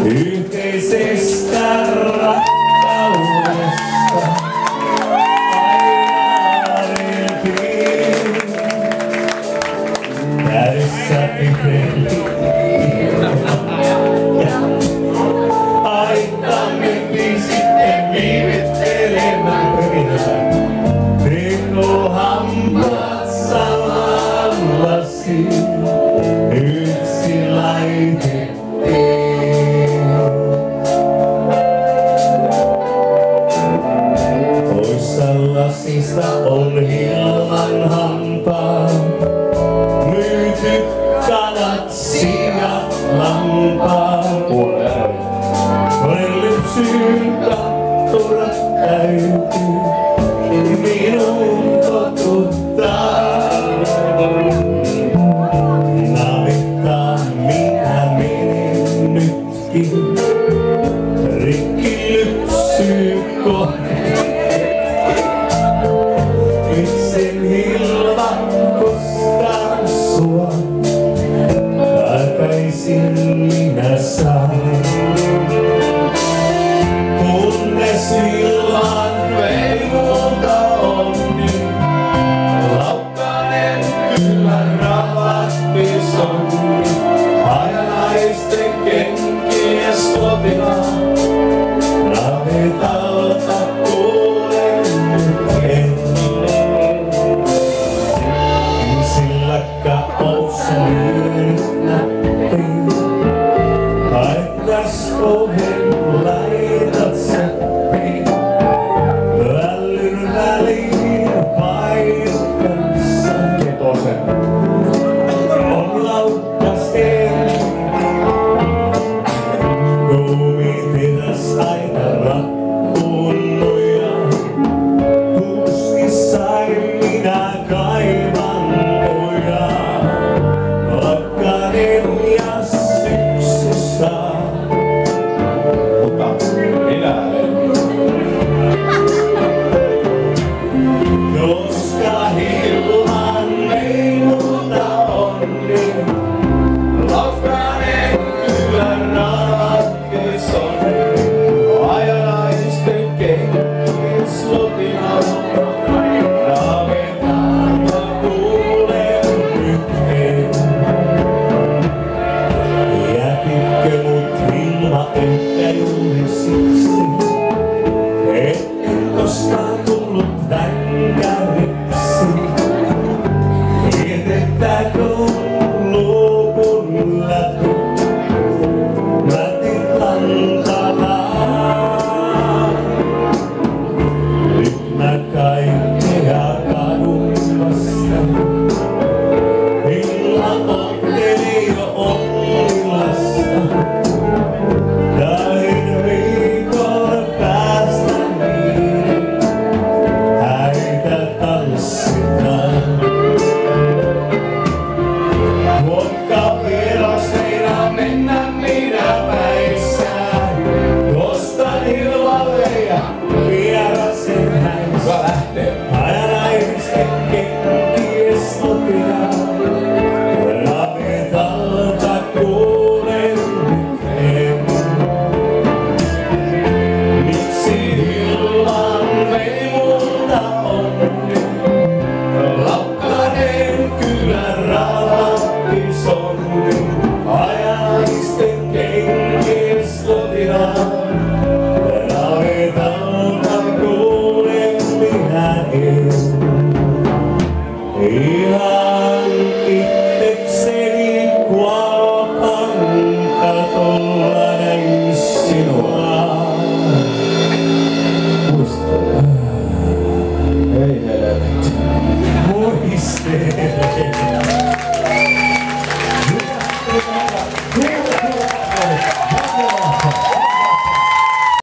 Yhteisestä rakkaudesta ajadeltiin. Kädessä pitempi. Aittamme sitten viivyttelemään. Tekohammat salallasi. Yksi laitettiin. Lasista on ilman hampaa, myyty kanat, siat, lampaa. Monen lypsyyn kattura täytyy minun totuttaa. Navettaan minä menen nytkin, rikki lypsyy kohti. Sen hilvan koskaan sua, takaisin minä saan. Kunnes ilman ei muuta onni, laukkanen kyllä ravatti sonni. Hajanaisten kenkien slotinaa, navetalta kuulen nyt hetki. Paikkas oven laitat säppiin, vällyn väliin paikkansa. Ketosen on laukkas eri, kumitetas aina rappuun nojaa. Puskissain minä kaivan ojaa, lakkanen ja syksyssä. Mutta minä en. Koska ilman ei muuta onni, lakkanen kyllä ratkes onni. Hajanaisten kenkien slotinaa, navetalta kuulen nyt en. Jätitkö mut ilma ehkä juuri siksi, etten koskaan tullut vänkäriksi? Vietettääkö lopun läpi mätin lantanaan? Nyt mä kaikkea kadun vasta, illan otteli jo onnillasta. Näin viikon päästä niin häitä tanssitaan. Vodka vieras meinaa mennä minä päissään. Ostan hilvalle ja vierasen häissä. Hajanaisten kenkien slotinaa, navetalta kuulen nyt en. Miksi ilman ei muuta onni, lakkanen kyllä ravatti sonni. Hajanaisten kenkien slotinaa, navetalta kuulen minä en. Ihan itsekseni kuopan katolla näin sinua. Muistele. Ei helvetti. Muistele.